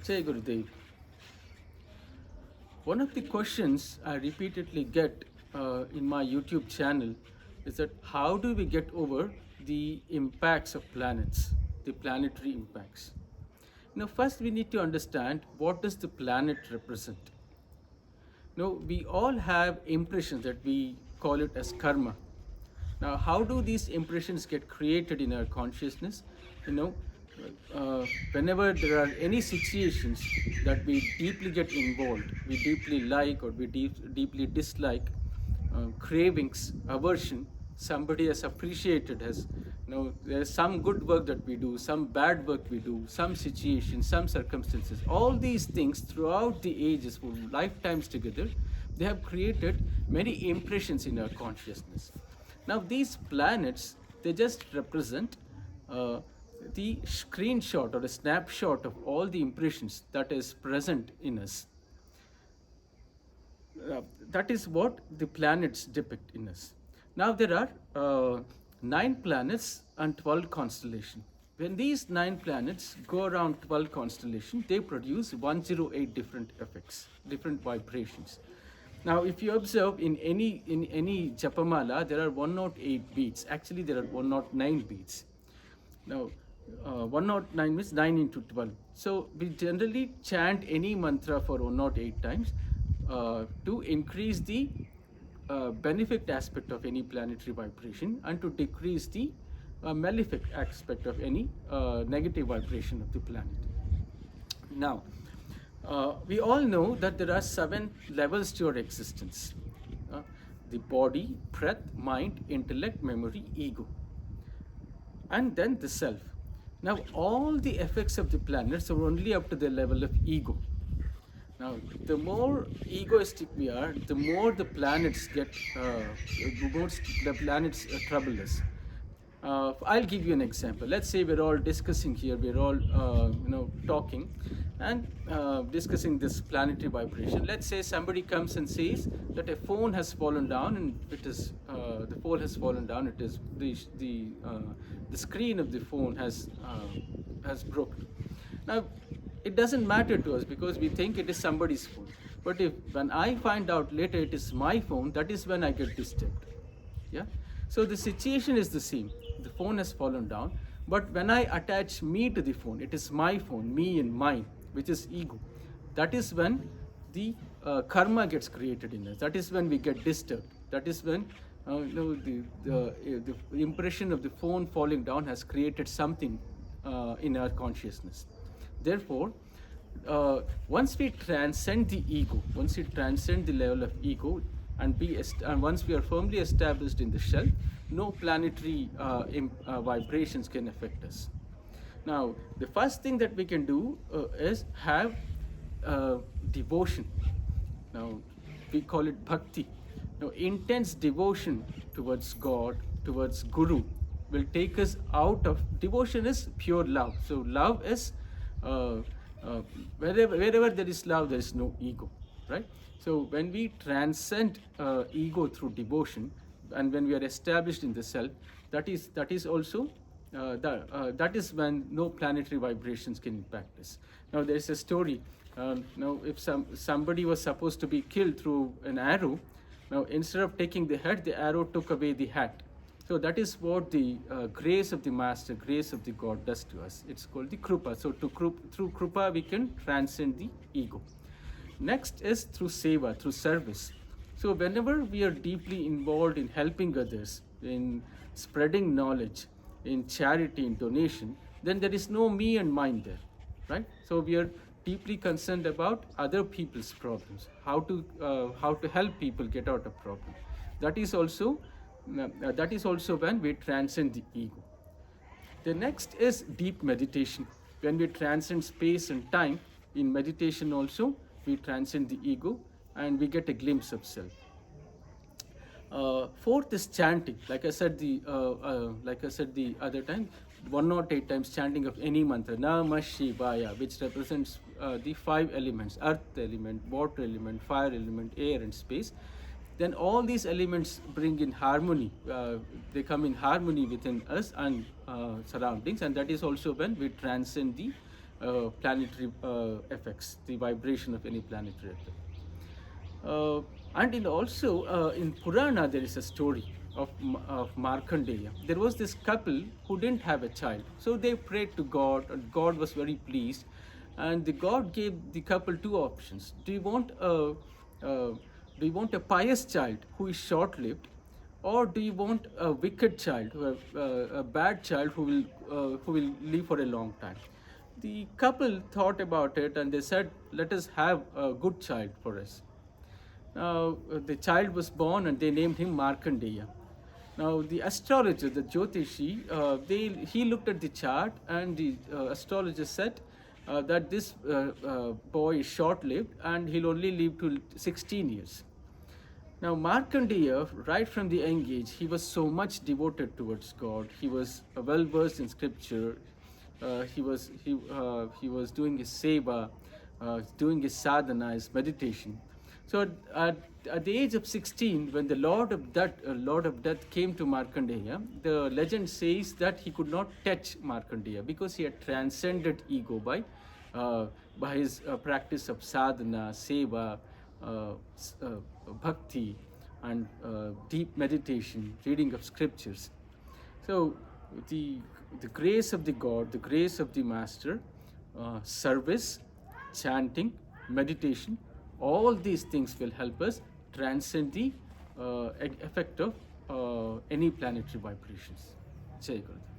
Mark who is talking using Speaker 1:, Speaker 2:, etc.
Speaker 1: Jai Gurudev. One of the questions I repeatedly get in my YouTube channel is that how do we get over the impacts of planets, the planetary impacts? First we need to understand what does the planet represent. We all have impressions that we call it as karma. Now, how do these impressions get created in our consciousness? You know, Whenever there are any situations that we deeply get involved, we deeply like or we deeply dislike, cravings, aversion, somebody has appreciated us. There's some good work that we do, some bad work we do, some situations, some circumstances. All these things throughout the ages, for lifetimes together, they have created many impressions in our consciousness. Now, these planets, they just represent the screenshot or a snapshot of all the impressions that is present in us. That is what the planets depict in us. Now there are 9 planets and 12 constellations. When these 9 planets go around 12 constellations, they produce 108 different effects, different vibrations. Now, if you observe in any Japamala, there are 108 beats. Actually, there are 109 beats. Now, 109 means 9 into 12. So we generally chant any mantra for 108 times to increase the benefic aspect of any planetary vibration and to decrease the malefic aspect of any negative vibration of the planet. Now, we all know that there are 7 levels to our existence. The body, breath, mind, intellect, memory, ego, and then the self. Now, all the effects of the planets are only up to the level of ego. Now, the more egoistic we are, the more the planets trouble us. I'll give you an example. Let's say we're all discussing here, we're all talking and discussing this planetary vibration. Let's say somebody comes and says that a phone has fallen down, and the phone has fallen down. It is the screen of the phone has broken. Now, it doesn't matter to us because we think it is somebody's phone. But when I find out later it is my phone, that is when I get disturbed. Yeah. So the situation is the same. The phone has fallen down, but when I attach me to the phone, it is my phone, me and mine, which is ego. That is when the karma gets created in us. That is when we get disturbed. That is when the impression of the phone falling down has created something in our consciousness. Therefore, once we transcend the ego, once we transcend the level of ego, and once we are firmly established in the shell, no planetary vibrations can affect us. Now, the first thing that we can do is have devotion. Now, we call it bhakti. Now, intense devotion towards God, towards Guru, will take us out of... Devotion is pure love. So, love is... wherever there is love, there is no ego, right? So when we transcend ego through devotion, and when we are established in the self, that is also that is when no planetary vibrations can impact us. Now there is a story. Now if somebody was supposed to be killed through an arrow, now instead of taking the head, the arrow took away the hat. So that is what the grace of the Master, grace of the God does to us. It's called the Krupa. So through Krupa, we can transcend the ego. Next is through Seva, through service. So whenever we are deeply involved in helping others, in spreading knowledge, in charity, in donation, then there is no me and mine there, right? So we are deeply concerned about other people's problems, how to help people get out of problem. That is also when we transcend the ego. The next is deep meditation. When we transcend space and time, in meditation also, we transcend the ego and we get a glimpse of self. Fourth is chanting. Like I said the other time, 108 times chanting of any mantra, Namah Shivaya, which represents the 5 elements: earth element, water element, fire element, air and space. Then all these elements bring in harmony. They come in harmony within us and surroundings, and that is also when we transcend the planetary effects, the vibration of any planetary effect. And in Purana, there is a story of Markandeya. There was this couple who didn't have a child. So they prayed to God, and God was very pleased. And the God gave the couple two options. Do you want a pious child who is short lived? Or do you want a wicked child, a bad child who will live for a long time? The couple thought about it and they said, "Let us have a good child for us." Now, the child was born and they named him Markandeya. Now, the astrologer, the Jyotishi, he looked at the chart and the astrologer said that this boy is short lived and he'll only live to 16 years. Now, Markandeya, right from the young age, he was so much devoted towards God. He was well versed in scripture. He was doing his seva, doing his sadhana, his meditation. So, at the age of 16, when the Lord of Death came to Markandeya, the legend says that he could not touch Markandeya because he had transcended ego by his practice of sadhana, seva, bhakti, and deep meditation, reading of scriptures. So the grace of the God, the grace of the Master, service, chanting, meditation, all these things will help us transcend the effect of any planetary vibrations. Jai Gurudev.